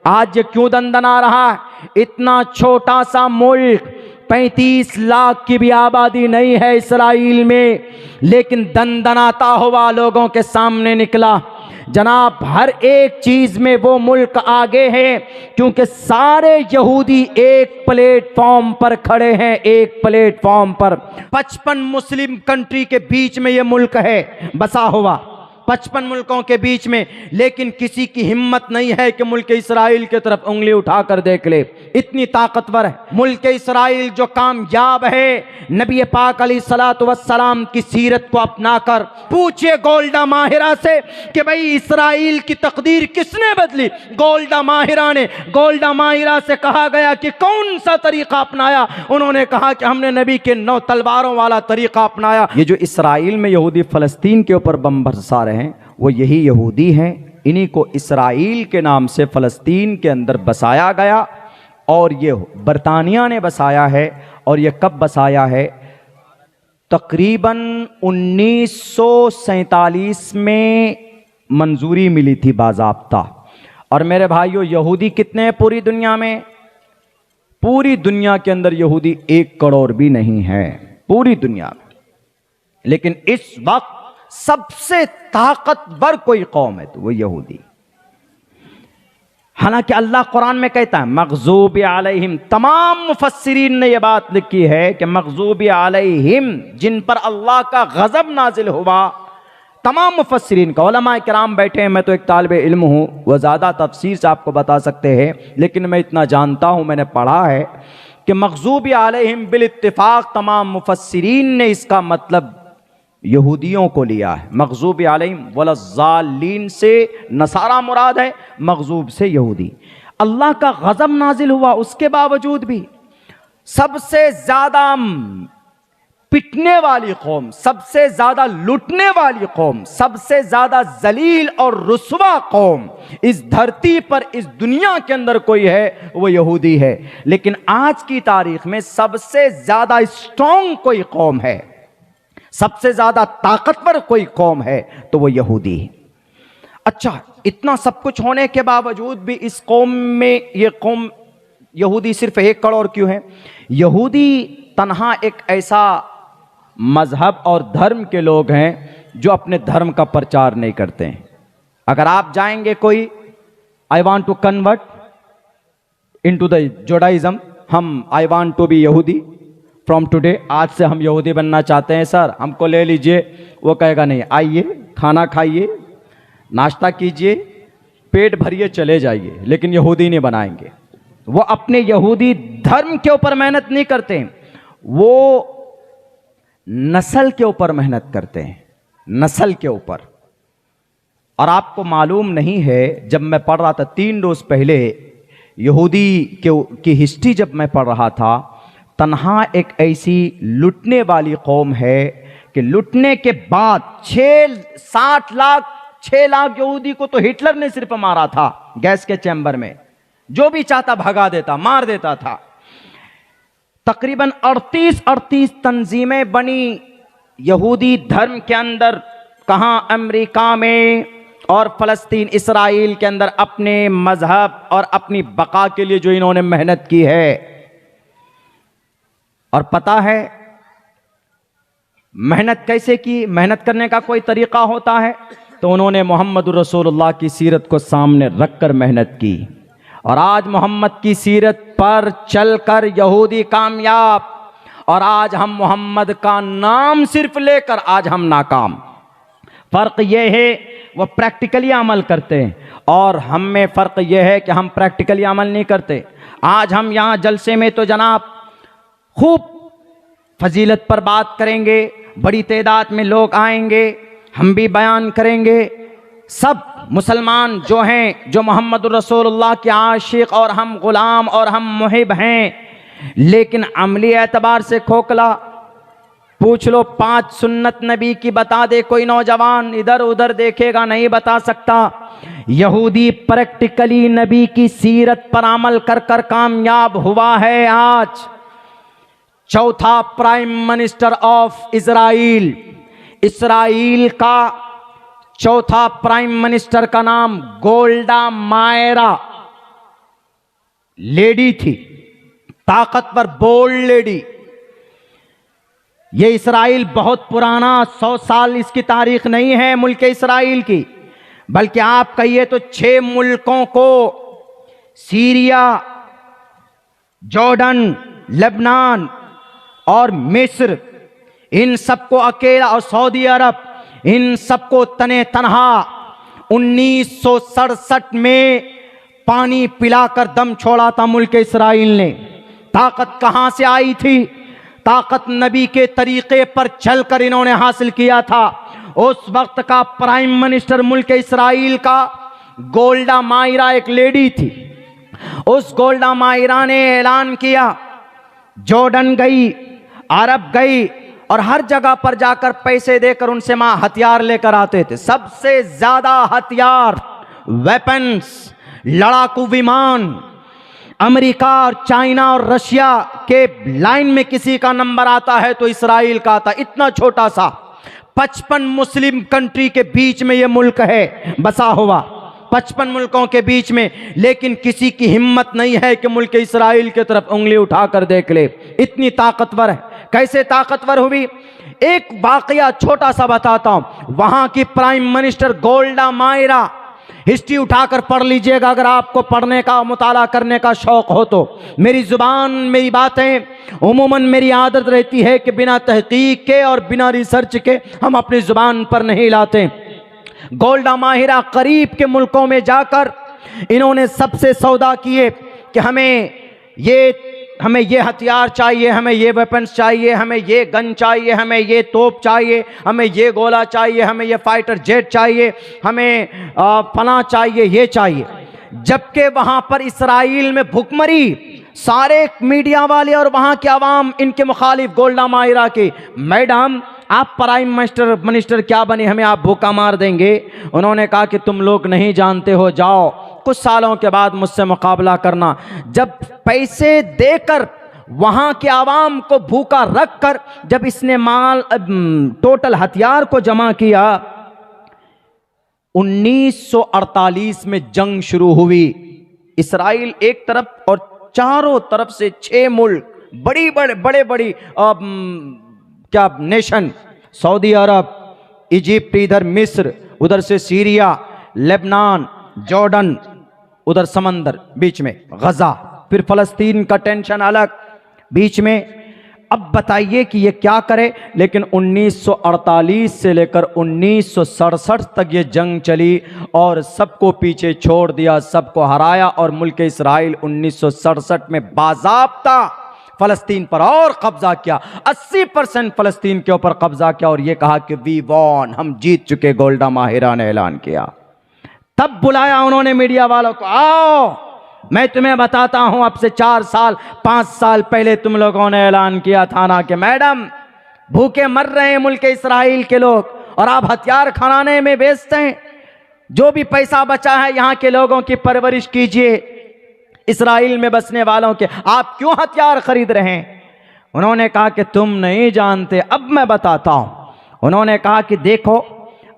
आज ये क्यों दंदना रहा है? इतना छोटा सा मुल्क, 35 लाख की भी आबादी नहीं है इसराइल में, लेकिन दंदनाता हुआ लोगों के सामने निकला। जनाब, हर एक चीज में वो मुल्क आगे है, क्योंकि सारे यहूदी एक प्लेटफॉर्म पर खड़े हैं, एक प्लेटफॉर्म पर। 55 मुस्लिम कंट्री के बीच में ये मुल्क है बसा हुआ, 55 मुल्कों के बीच में, लेकिन किसी की हिम्मत नहीं है कि मुल्क इस्राइल की तरफ उंगली उठाकर देख ले। इतनी ताकतवर है मुल्क इस्राइल, जो कामयाब है नबी पाक अलैहिस्सलातु वस्सलाम की सीरत को अपनाकर। पूछिए गोल्डा माहिरा से कि भाई इस्राइल की तकदीर किसने बदली? गोल्डा माहिरा ने। गोल्डा माहिरा से कहा गया कि कौन सा तरीका अपनाया? उन्होंने कहा कि हमने नबी के 9 तलवारों वाला तरीका अपनाया। ये जो इस्राइल में यहूदी फलस्तीन के ऊपर बम बरसा रहे हैं, वो यही यहूदी हैं। इन्हीं को इस्राइल के नाम से फलस्तीन के अंदर बसाया गया, और ये बरतानिया ने बसाया है। और ये कब बसाया है? तकरीबन 1947 में मंजूरी मिली थी बाज़ाब्ता। और मेरे भाइयों, यहूदी कितने हैं पूरी दुनिया में? पूरी दुनिया के अंदर यहूदी 1 करोड़ भी नहीं है पूरी दुनिया में। लेकिन इस वक्त सबसे ताकतवर कोई कौम है तो वो यहूदी। हालांकि अल्लाह कुरान में कहता है मग़ज़ूबि अलैहिम, तमाम मुफस्सिरीन ने यह बात लिखी है कि मग़ज़ूबि अलैहिम, जिन पर अल्लाह का गज़ब नाजिल हुआ। तमाम मुफस्सिरीन का, उलमा किराम बैठे हैं, मैं तो एक तालिबे इल्म हूँ, वह ज़्यादा तफसीर से आपको बता सकते हैं, लेकिन मैं इतना जानता हूँ, मैंने पढ़ा है कि मग़ज़ूबि अलैहिम बिल इत्तिफ़ाक़ तमाम मुफस्सिरीन ने इसका मतलब यहूदियों को लिया है। मग़ज़ूबि अलैहिम वलज़्ज़ालीन से नसारा मुराद है, मग़ज़ूब से यहूदी। अल्लाह का गज़ब नाजिल हुआ, उसके बावजूद भी सबसे ज़्यादा पिटने वाली कौम, सबसे ज़्यादा लूटने वाली कौम, सबसे ज़्यादा जलील और रुस्वा कौम इस धरती पर, इस दुनिया के अंदर कोई है वो यहूदी है। लेकिन आज की तारीख में सबसे ज़्यादा स्ट्रॉन्ग कोई कौम है, सबसे ज्यादा ताकतवर कोई कौम है तो वो यहूदी है। अच्छा, इतना सब कुछ होने के बावजूद भी इस कौम में, ये कौम यहूदी सिर्फ 1 करोड़ क्यों है? यहूदी तन्हा एक ऐसा मजहब और धर्म के लोग हैं जो अपने धर्म का प्रचार नहीं करते हैं। अगर आप जाएंगे कोई, I want to convert into the Judaism, I want to be यहूदी फ्रॉम टुडे, आज से हम यहूदी बनना चाहते हैं सर, हमको ले लीजिए। वो कहेगा नहीं, आइए खाना खाइए, नाश्ता कीजिए, पेट भरिए, चले जाइए, लेकिन यहूदी नहीं बनाएंगे। वो अपने यहूदी धर्म के ऊपर मेहनत नहीं करते, वो नस्ल के ऊपर मेहनत करते हैं, नस्ल के ऊपर। और आपको मालूम नहीं है, जब मैं पढ़ रहा था 3 रोज पहले यहूदी की हिस्ट्री जब मैं पढ़ रहा था, तन्हा एक ऐसी लुटने वाली कौम है कि लुटने के बाद 6 लाख यहूदी को तो हिटलर ने सिर्फ मारा था गैस के चैम्बर में, जो भी चाहता भगा देता, मार देता था। तकरीबन 38 तंजीमें बनी यहूदी धर्म के अंदर, कहाँ? अमेरिका में और फलस्तीन इसराइल के अंदर, अपने मजहब और अपनी बका के लिए जो इन्होंने मेहनत की है। और पता है मेहनत कैसे की? मेहनत करने का कोई तरीका होता है तो उन्होंने मोहम्मद रसूलुल्लाह की सीरत को सामने रखकर मेहनत की। और आज मोहम्मद की सीरत पर चलकर यहूदी कामयाब, और आज हम मोहम्मद का नाम सिर्फ लेकर आज हम नाकाम। फ़र्क यह है वो प्रैक्टिकली अमल करते हैं, और हम में फ़र्क यह है कि हम प्रैक्टिकली अमल नहीं करते। आज हम यहाँ जलसे में तो जनाब खूब फजीलत पर बात करेंगे, बड़ी तादाद में लोग आएंगे, हम भी बयान करेंगे। सब मुसलमान जो हैं, जो मोहम्मद रसूलुल्लाह के आशिक और हम गुलाम और हम मुहिब हैं, लेकिन अमली एतबार से खोखला। पूछ लो 5 सुन्नत नबी की बता दे कोई नौजवान, इधर उधर देखेगा, नहीं बता सकता। यहूदी प्रैक्टिकली नबी की सीरत पर अमल कर कर कामयाब हुआ है। आज चौथा prime minister of Israel, Israel का चौथा प्राइम मिनिस्टर का नाम गोल्डा मायरा, लेडी थी, ताकतवर बोल्ड लेडी। ये इसराइल बहुत पुराना, 100 साल इसकी तारीख नहीं है मुल्क इसराइल की, बल्कि आप कहिए तो 6 मुल्कों को, सीरिया, जॉर्डन, लेबनान और मिस्र, इन सबको अकेला, और सऊदी अरब, इन सबको तने तनहा 1967 में पानी पिलाकर दम छोड़ा था मुल्क इसराइल ने। ताकत कहां से आई थी? ताकत नबी के तरीके पर चलकर इन्होंने हासिल किया था। उस वक्त का प्राइम मिनिस्टर मुल्क इसराइल का गोल्डा मायरा एक लेडी थी। उस गोल्डा मायरा ने ऐलान किया, जॉर्डन गई, अरब गई और हर जगह पर जाकर पैसे देकर उनसे मां हथियार लेकर आते थे। सबसे ज्यादा हथियार, वेपन्स, लड़ाकू विमान अमेरिका और चाइना और रशिया के लाइन में किसी का नंबर आता है तो इसराइल का आता। इतना छोटा सा 55 मुस्लिम कंट्री के बीच में यह मुल्क है बसा हुआ, 55 मुल्कों के बीच में, लेकिन किसी की हिम्मत नहीं है कि मुल्क इसराइल की तरफ उंगली उठाकर देख ले। इतनी ताकतवर है। कैसे ताकतवर हुई? एक वाकया छोटा सा बताता हूं। वहां की प्राइम मिनिस्टर गोल्डा मायरा, हिस्ट्री उठाकर पढ़ लीजिएगा अगर आपको पढ़ने का, मुताला करने का शौक हो तो। मेरी जुबान, मेरी बातें उमूमन मेरी आदत रहती है कि बिना तहकीक के और बिना रिसर्च के हम अपनी जुबान पर नहीं लाते। गोल्डा माहिरा करीब के मुल्कों में जाकर इन्होंने सबसे सौदा किए कि हमें ये हथियार चाहिए, हमें ये वेपन्स चाहिए, हमें ये गन चाहिए, हमें ये तोप चाहिए, हमें ये गोला चाहिए, हमें ये फाइटर जेट चाहिए, हमें फला चाहिए, ये चाहिए। जबकि वहां पर इसराइल में भुखमरी, सारे मीडिया वाले और वहां के आवाम इनके मुखालिफ गोल्डा मायरा के, मैडम आप प्राइम मिनिस्टर क्या बने, हमें आप भूखा मार देंगे। उन्होंने कहा कि तुम लोग नहीं जानते हो, जाओ कुछ सालों के बाद मुझसे मुकाबला करना। जब पैसे देकर वहां के आवाम को भूखा रखकर जब इसने टोटल हथियार को जमा किया, 1948 में जंग शुरू हुई। इसराइल एक तरफ और चारों तरफ से 6 मुल्क, बड़ी क्या नेशन, सऊदी अरब, इजिप्ट, इधर मिस्र, उधर से सीरिया, लेबनान, जॉर्डन, उधर समंदर बीच में गजा, फिर फलस्तीन का टेंशन अलग बीच में। अब बताइए कि ये क्या करे। लेकिन 1948 से लेकर 1967 तक ये जंग चली और सबको पीछे छोड़ दिया, सबको हराया और मुल्क इसराइल 1967 में बाज़ाब्ता फलस्तीन पर और कब्जा किया। 80% फलस्तीन के ऊपर कब्जा किया और ये कहा कि वी वॉन, हम जीत चुके। गोल्डा माहिरा ने ऐलान किया। तब बुलाया उन्होंने मीडिया वालों को, आओ मैं तुम्हें बताता हूं। अब से 4 साल 5 साल पहले तुम लोगों ने ऐलान किया था ना कि मैडम भूखे मर रहे हैं मुल्क इसराइल के लोग और आप हथियार खाने में बेचते हैं। जो भी पैसा बचा है यहां के लोगों की परवरिश कीजिए, इसराइल में बसने वालों के, आप क्यों हथियार खरीद रहे हैं? उन्होंने कहा कि तुम नहीं जानते, अब मैं बताता हूं। उन्होंने कहा कि देखो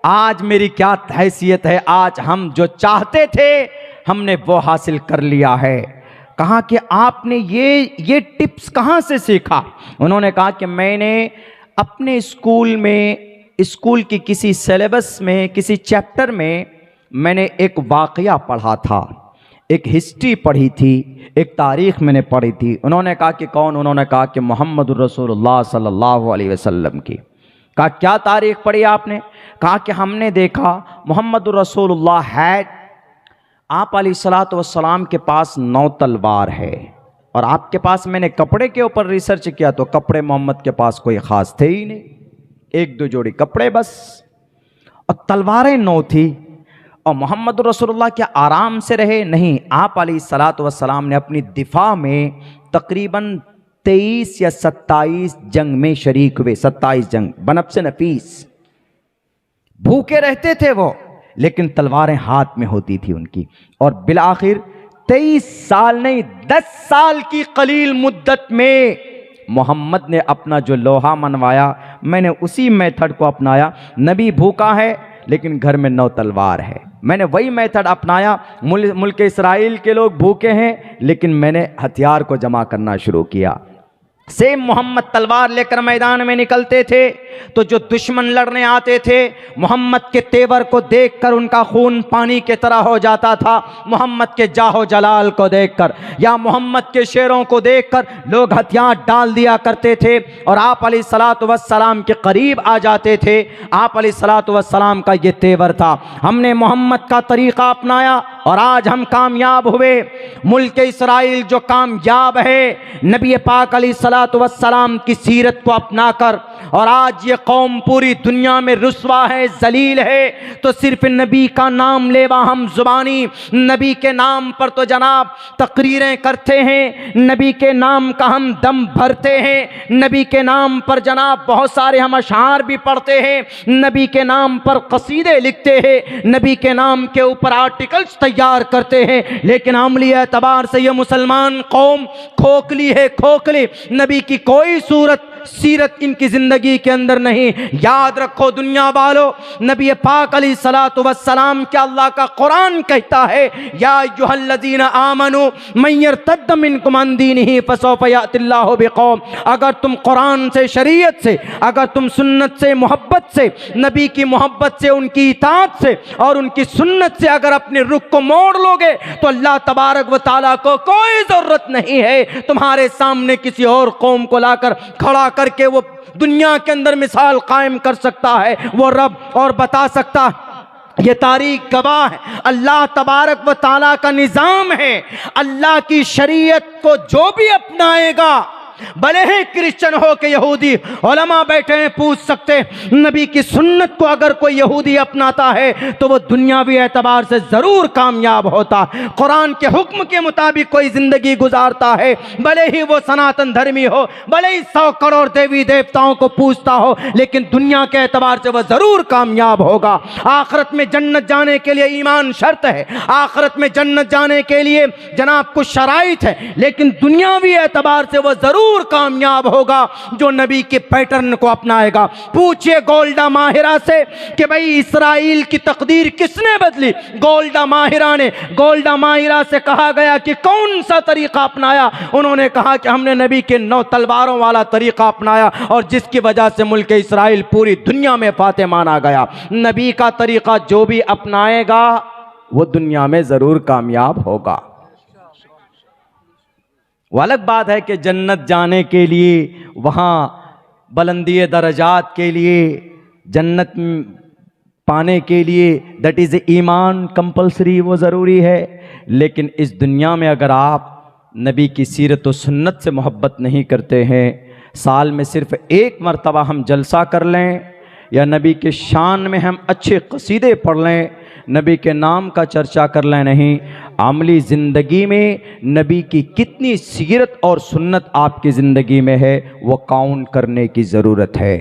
आज मेरी क्या हैसियत है, आज हम जो चाहते थे हमने वो हासिल कर लिया है। कहा कि आपने ये टिप्स कहाँ से सीखा? उन्होंने कहा कि मैंने अपने स्कूल में, स्कूल की किसी सिलेबस में, किसी चैप्टर में मैंने एक वाकया पढ़ा था, एक हिस्ट्री पढ़ी थी, एक तारीख मैंने पढ़ी थी। उन्होंने कहा कि कौन? उन्होंने कहा कि मोहम्मद रसूलुल्लाह सल्लल्लाहु अलैहि वसल्लम की। कहा क्या तारीख पढ़ी आपने? कहा कि हमने देखा मोहम्मद रसूलुल्लाह है, आप अलैहिस्सलातु वस्सलाम के पास 9 तलवार है और आपके पास, मैंने कपड़े के ऊपर रिसर्च किया तो कपड़े मोहम्मद के पास कोई ख़ास थे ही नहीं, 1-2 जोड़ी कपड़े बस, और तलवारें 9 थी। और मोहम्मद रसूलुल्लाह क्या आराम से रहे? नहीं, आप अलैहिस्सलातु वस्सलाम ने अपनी दिफा में तकरीबन 23 या 27 जंग में शरीक हुए। 27 जंग, बनफ्से नफीस। भूखे रहते थे वो, लेकिन तलवारें हाथ में होती थी उनकी। और बिलाखिर 23 साल नहीं 10 साल की कलील मुद्दत में मोहम्मद ने अपना जो लोहा मनवाया, मैंने उसी मेथड को अपनाया। नबी भूखा है लेकिन घर में 9 तलवार है। मैंने वही मेथड अपनाया। मुल्क इस्राइल के लोग भूखे हैं, लेकिन मैंने हथियार को जमा करना शुरू किया। सेम मोहम्मद तलवार लेकर मैदान में निकलते थे तो जो दुश्मन लड़ने आते थे, मोहम्मद के तेवर को देखकर उनका खून पानी की तरह हो जाता था। मोहम्मद के जाहो जलाल को देखकर या मोहम्मद के शेरों को देखकर लोग हथियार डाल दिया करते थे और आप अलैहिस्सलातु वस्सलाम के करीब आ जाते थे। आप अलैहिस्सलातु वस्सलाम का ये तेवर था। हमने मोहम्मद का तरीक़ा अपनाया और आज हम कामयाब हुए। मुल्क इस्राइल जो कामयाब है नबी पाक अलैहिस्सलातु वस्सलाम की सीरत को अपनाकर, और आज ये कौम पूरी दुनिया में रुस्वा है, जलील है, तो सिर्फ नबी का नाम लेवा हम जुबानी नबी के नाम पर तो जनाब तकरीरें करते हैं, नबी के नाम का हम दम भरते हैं, नबी के नाम पर जनाब बहुत सारे हम अशार भी पढ़ते हैं, नबी के नाम पर कसीदे लिखते हैं, नबी के नाम के ऊपर आर्टिकल्स तैयार करते हैं। लेकिन अमली एतबार से ये मुसलमान कौम खोखली है, खोखली। नबी की कोई सूरत सीरत इनकी जिंदगी के अंदर नहीं। याद रखो दुनिया वालों, नबी पाक अलैहिस्सलातु वस्सलाम के अल्लाह का कुरान कहता है, या अय्युहल्लज़ीना आमनू मन यर्तद्द मिनकुम अन दीनिही फसौफ यातिल्लाहु बिकौम। अगर तुम कुरान से, शरीयत से, अगर तुम सुन्नत से, मोहब्बत से, नबी की मोहब्बत से, उनकी इताअत से और उनकी सुन्नत से अगर अपने रुख को मोड़ लोगे तो अल्लाह तबारक व तआला को कोई जरूरत नहीं है तुम्हारे सामने किसी और कौम को लाकर खड़ा करके वो दुनिया के अंदर मिसाल कायम कर सकता है वो रब, और बता सकता। ये तारीख गवाह है, अल्लाह तबारक व तआला का निज़ाम है। अल्लाह की शरीयत को जो भी अपनाएगा, भले ही क्रिश्चियन हो के यहूदी, उलमा बैठे हैं पूछ सकते, नबी की सुन्नत को अगर कोई यहूदी अपनाता है तो वो दुनियावी एतबार से ज़रूर कामयाब होता। कुरान के हुक्म के मुताबिक कोई ज़िंदगी गुजारता है, भले ही वो सनातन धर्मी हो, भले ही 100 करोड़ देवी देवताओं को पूजता हो, लेकिन दुनिया के एतबार से वह ज़रूर कामयाब होगा। आखिरत में जन्नत जाने के लिए ईमान शर्त है, आखिरत में जन्नत जाने के लिए जनाब कुछ शराइत है, लेकिन दुनियावी एतबार से वह ज़रूर कामयाब होगा जो नबी के पैटर्न को अपनाएगा। पूछिए गोल्डा माहिरा से कि भाई इस्राइल की तकदीर किसने बदली? गोल्डा माहिरा ने। गोल्डा माहिरा से कहा गया कि कौन सा तरीका अपनाया? उन्होंने कहा कि हमने नबी के 9 तलवारों वाला तरीका अपनाया, और जिसकी वजह से मुल्क इस्राइल पूरी दुनिया में फाते माना गया। नबी का तरीका जो भी अपनाएगा वो दुनिया में जरूर कामयाब होगा। वो अलग बात है कि जन्नत जाने के लिए, वहाँ बुलंदी दरजात के लिए, जन्नत पाने के लिए दैट इज़ ईमान कंपलसरी, वो ज़रूरी है। लेकिन इस दुनिया में अगर आप नबी की सीरत व सुन्नत से मोहब्बत नहीं करते हैं, साल में सिर्फ एक मरतबा हम जलसा कर लें या नबी के शान में हम अच्छे कसीदे पढ़ लें, नबी के नाम का चर्चा कर लें, नहीं, अमली ज़िंदगी में नबी की कितनी सीरत और सुन्नत आपकी ज़िंदगी में है वो काउंट करने की ज़रूरत है।